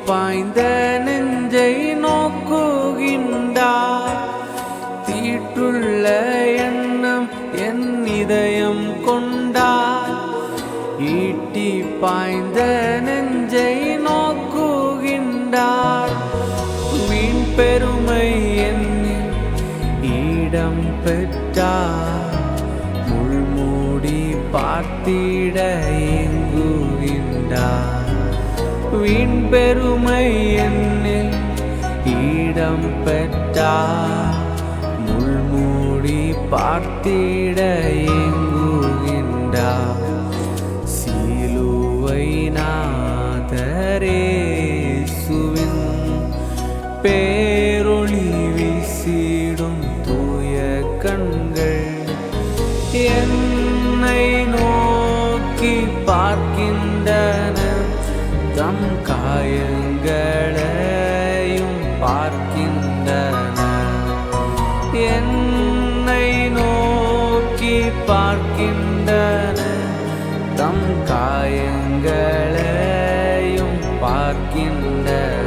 பாய்ந்த நெஞ்சை நோக்குகின்றார். தீட்டுள்ள எண்ணம் என் இதயம் கொண்டார். ஈட்டி பாய்ந்த நெஞ்சை நோக்குகின்றார். வீண் பெருமை என்னில் இடம் பெற்றார். முள்மூடி பார்த்திட ஏங்குகின்றார். வீண் பெருமை என்னில் இடம் பெற்றார். முள்மூடி பார்த்திட ஏங்குகின்றார். சிலுவை நாதரேசுவின் பேரொளி வீசிடும் தூய கண்கள் என்னை நோக்கி பார்க்கின்றன. தம் காயங்களையும் பார்க்கின்றன. என்னை நோக்கி பார்க்கின்றன. தம் காயங்களையும் பார்க்கின்றன.